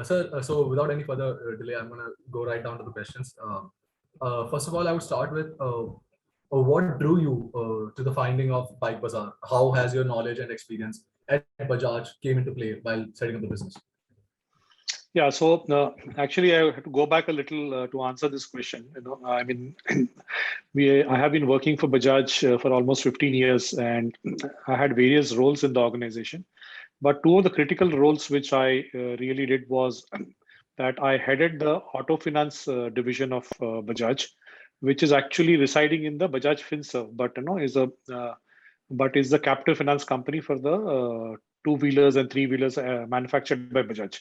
So without any further delay, I'm going to go right down to the questions. First of all, I would start with what drew you to the finding of Bike Bazaar? How has your knowledge and experience at Bajaj came into play while setting up the business? Yeah, so actually, I have to go back a little to answer this question. I mean, I have been working for Bajaj for almost 15 years, and I had various roles in the organization. But two of the critical roles which I really did was that I headed the auto finance division of Bajaj, which is actually residing in the Bajaj FinServ, but is the captive finance company for the two-wheelers and three-wheelers manufactured by Bajaj.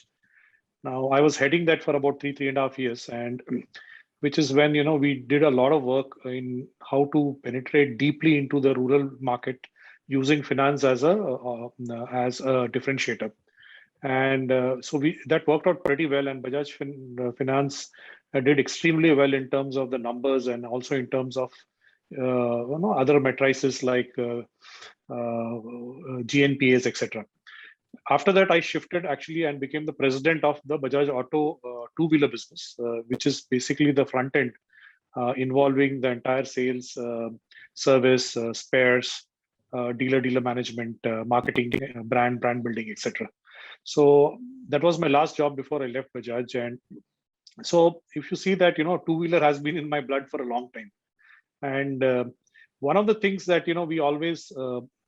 Now, I was heading that for about three and a half years, and which is when we did a lot of work in how to penetrate deeply into the rural market using finance as a differentiator. And so that worked out pretty well, and Bajaj Finance did extremely well in terms of the numbers and also in terms of other matrices like GNPAs, etc. After that, I shifted actually and became the president of the Bajaj Auto two-wheeler business, which is basically the front end involving the entire sales, service, spares, dealer management, marketing, brand building, etc. So that was my last job before I left Bajaj. And so if you see that, two-wheeler has been in my blood for a long time. And one of the things that, we always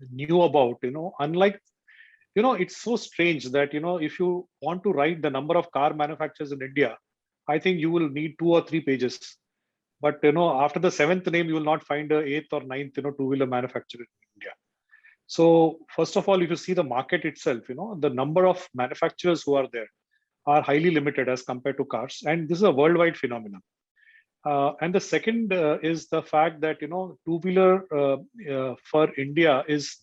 knew about, unlike, it's so strange that, if you want to write the number of car manufacturers in India, I think you will need 2 or 3 pages. But, after the 7th name, you will not find a 8th or 9th, two-wheeler manufacturer in India. So first of all, if you see the market itself, the number of manufacturers who are there are highly limited as compared to cars. And this is a worldwide phenomenon. And the second is the fact that, two-wheeler for India is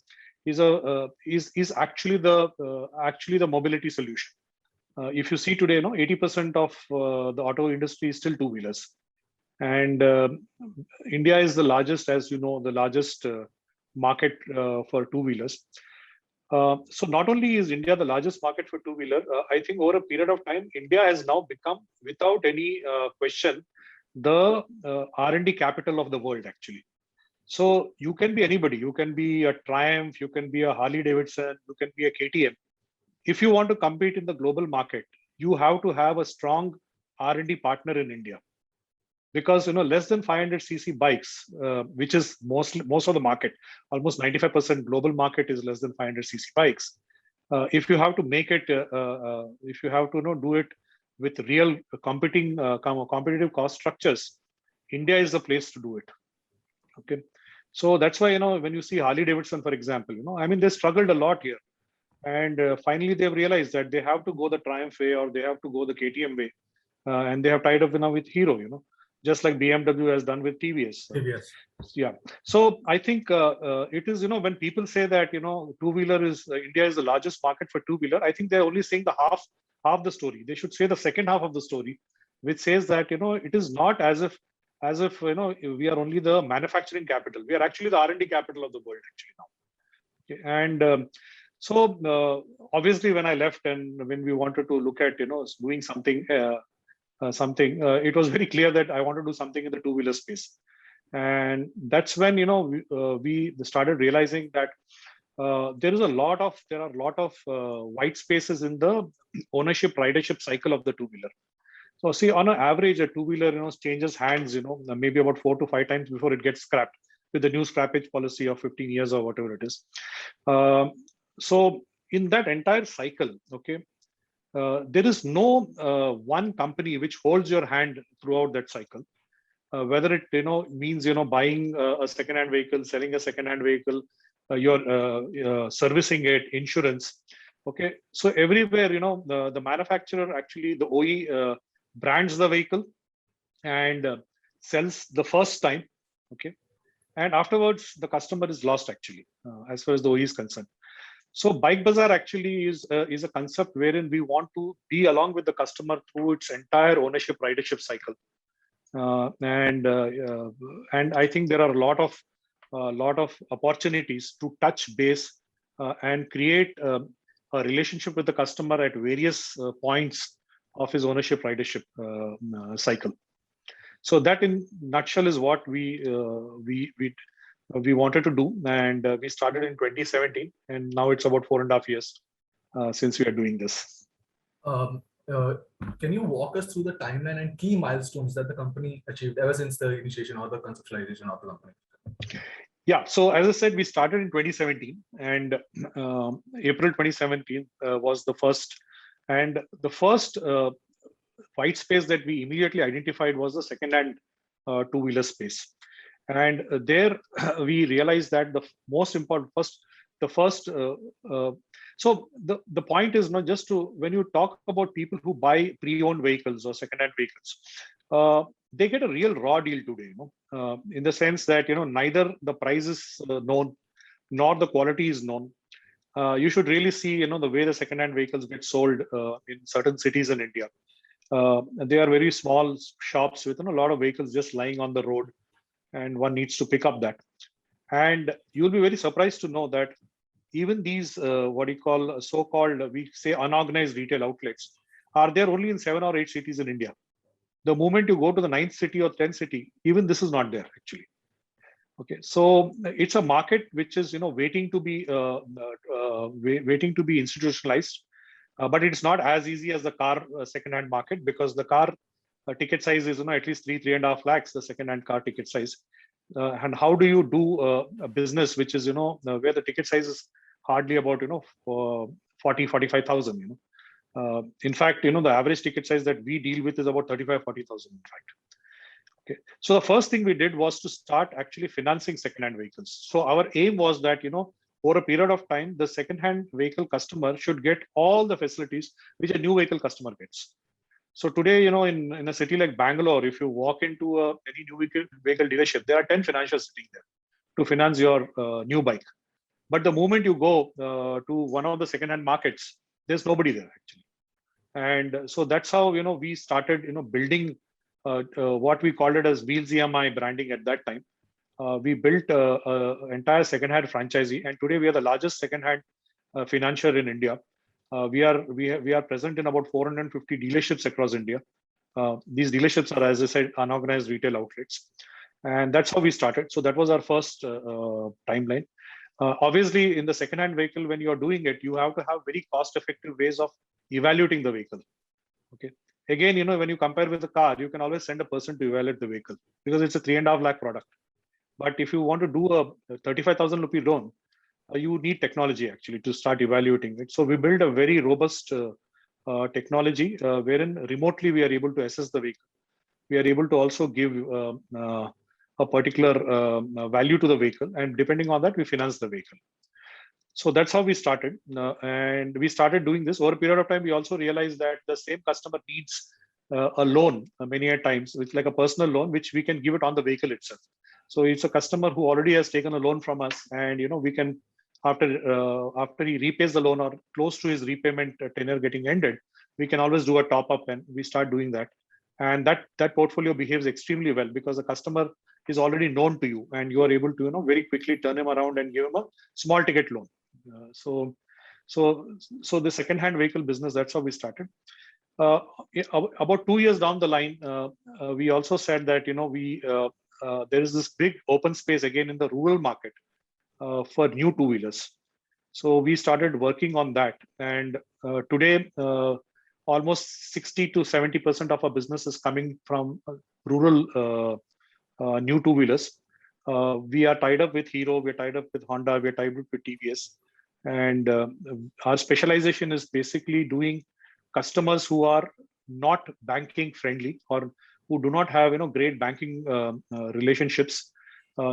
actually the mobility solution. If you see today, 80% of the auto industry is still two-wheelers, and India is the largest, as you know, the largest market for two-wheelers. So not only is India the largest market for two-wheeler, I think over a period of time, India has now become, without any question, the R&D capital of the world, actually. So you can be anybody. You can be a Triumph, you can be a Harley Davidson, you can be a KTM. If you want to compete in the global market, you have to have a strong R&D partner in India. Because less than 500cc bikes, which is most of the market, almost 95% global market is less than 500cc bikes. If you have to make it, if you have to do it with real competitive cost structures, India is the place to do it. Okay, so that's why when you see Harley Davidson, for example, I mean, they struggled a lot here, and finally they've realized that they have to go the Triumph way or they have to go the KTM way, and they have tied up with Hero, just like BMW has done with TVS. TVS. Yeah. So I think it is, when people say that, two-wheeler is, India is the largest market for two-wheeler, I think they're only saying the half the story. They should say the second half of the story, which says that, it is not as if we are only the manufacturing capital. We are actually the R&D capital of the world actually now. Okay. And so obviously when I left and when we wanted to look at, doing something, it was very clear that I want to do something in the two-wheeler space. And that's when, we started realizing that there are a lot of white spaces in the ownership ridership cycle of the two-wheeler. So see, on an average, a two-wheeler, changes hands, maybe about 4 to 5 times before it gets scrapped with the new scrappage policy of 15 years or whatever it is. So in that entire cycle, okay, there is no one company which holds your hand throughout that cycle. Whether it means buying a second-hand vehicle, selling a second-hand vehicle, you're servicing it, insurance. Okay, so everywhere the manufacturer, actually the OE brands the vehicle and sells the first time. Okay, and afterwards the customer is lost actually, as far as the OE is concerned. So Bike Bazaar actually is a concept wherein we want to be along with the customer through its entire ownership ridership cycle. And I think there are a lot of opportunities to touch base and create a relationship with the customer at various points of his ownership ridership cycle. So that in nutshell is what we wanted to do, and we started in 2017, and now it's about 4.5 years since we are doing this. Um, uh, can you walk us through the timeline and key milestones that the company achieved ever since the initiation or the conceptualization of the company? Yeah, so as I said, we started in 2017, and April 2017 was the first, and the first white space that we immediately identified was the second-hand two-wheeler space. And there we realized that the most important so the point is not just to, when you talk about people who buy pre-owned vehicles or second-hand vehicles, they get a real raw deal today, in the sense that, neither the price is known nor the quality is known. You should really see, the way the second-hand vehicles get sold in certain cities in India. They are very small shops with a lot of vehicles just lying on the road, and one needs to pick up that. And you'll be very surprised to know that even these what you call so-called, we say, unorganized retail outlets are there only in 7 or 8 cities in India. The moment you go to the 9th city or 10th city, even this is not there actually. Okay, so it's a market which is waiting to be institutionalized, but it's not as easy as the car second-hand market, because the car ticket size is at least 3.5 lakhs, the second-hand car ticket size. And how do you do a business which is where the ticket size is hardly about 40,000-45,000. In fact, the average ticket size that we deal with is about 35,000-40,000 in fact. Okay, so the first thing we did was to start actually financing second-hand vehicles. So our aim was that over a period of time, the second-hand vehicle customer should get all the facilities which a new vehicle customer gets. So today, in a city like Bangalore, if you walk into any new vehicle dealership, there are 10 financiers sitting there to finance your new bike. But the moment you go to one of the second-hand markets, there's nobody there actually. And so that's how we started building what we called it as Wheels EMI branding at that time. We built an entire second-hand franchisee, and today we are the largest second-hand financier in India. We are present in about 450 dealerships across India. These dealerships are, as I said, unorganized retail outlets, and that's how we started. So that was our first timeline. Obviously, in the second-hand vehicle, when you are doing it, you have to have very cost-effective ways of evaluating the vehicle. Okay. Again, when you compare with the car, you can always send a person to evaluate the vehicle because it's a 3.5 lakh product. But if you want to do a 35,000 rupee loan, you need technology actually to start evaluating it. So we build a very robust technology wherein remotely we are able to assess the vehicle. We are able to also give a particular value to the vehicle, and depending on that, we finance the vehicle. So that's how we started, and we started doing this. Over a period of time, we also realized that the same customer needs a loan many a times, which like a personal loan, which we can give it on the vehicle itself. So it's a customer who already has taken a loan from us, and we can, after he repays the loan or close to his repayment tenure getting ended, we can always do a top up, and we start doing that. And that portfolio behaves extremely well because the customer is already known to you, and you are able to very quickly turn him around and give him a small ticket loan. So the second-hand vehicle business, that's how we started. About 2 years down the line, we also said that there is this big open space again in the rural market for new two-wheelers. So we started working on that, and today almost 60 to 70% of our business is coming from rural new two-wheelers. We are tied up with Hero, we are tied up with Honda, we are tied up with TVS, and our specialization is basically doing customers who are not banking friendly or who do not have great banking relationships.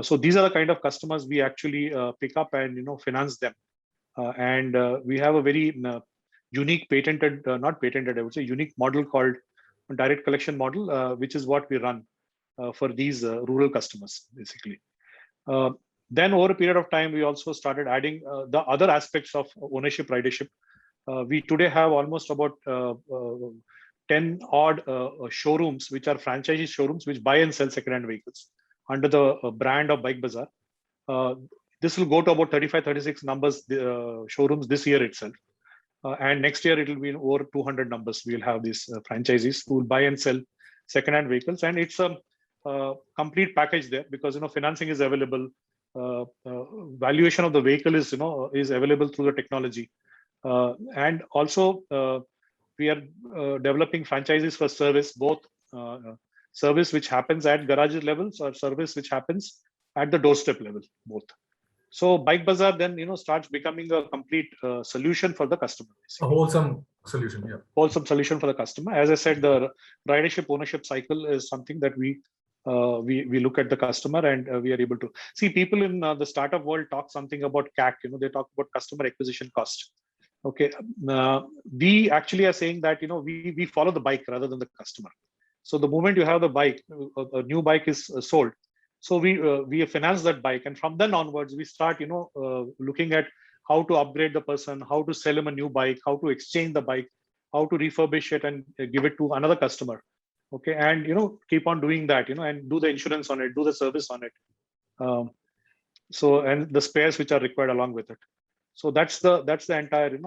So these are the kind of customers we actually pick up and finance them. And we have a very unique patented, not patented, I would say, unique model called direct collection model, which is what we run for these rural customers, basically. Then over a period of time, we also started adding the other aspects of ownership ridership. We today have almost about 10 odd showrooms, which are franchisee showrooms, which buy and sell second-hand vehicles under the brand of Bike Bazaar. This will go to about 35, 36 numbers showrooms this year itself. And next year it will be in over 200 numbers. We'll have these franchisees who will buy and sell second-hand vehicles, and it's a complete package there, because financing is available, valuation of the vehicle is is available through the technology, and also we are developing franchises for service, both service which happens at garage levels or service which happens at the doorstep level, both. So Bike Bazaar then starts becoming a complete solution for the customer. A wholesome solution, yeah. Wholesome solution for the customer. As I said, the ridership ownership cycle is something that we look at the customer, and we are able to see people in the startup world talk something about CAC. They talk about customer acquisition cost. Okay, we actually are saying that we follow the bike rather than the customer. So the moment you have the bike, a new bike is sold. So we finance that bike, and from then onwards we start looking at how to upgrade the person, how to sell him a new bike, how to exchange the bike, how to refurbish it and give it to another customer. Okay, and keep on doing that, and do the insurance on it, do the service on it. So, and the spares which are required along with it. So that's the entire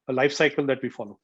life cycle that we follow.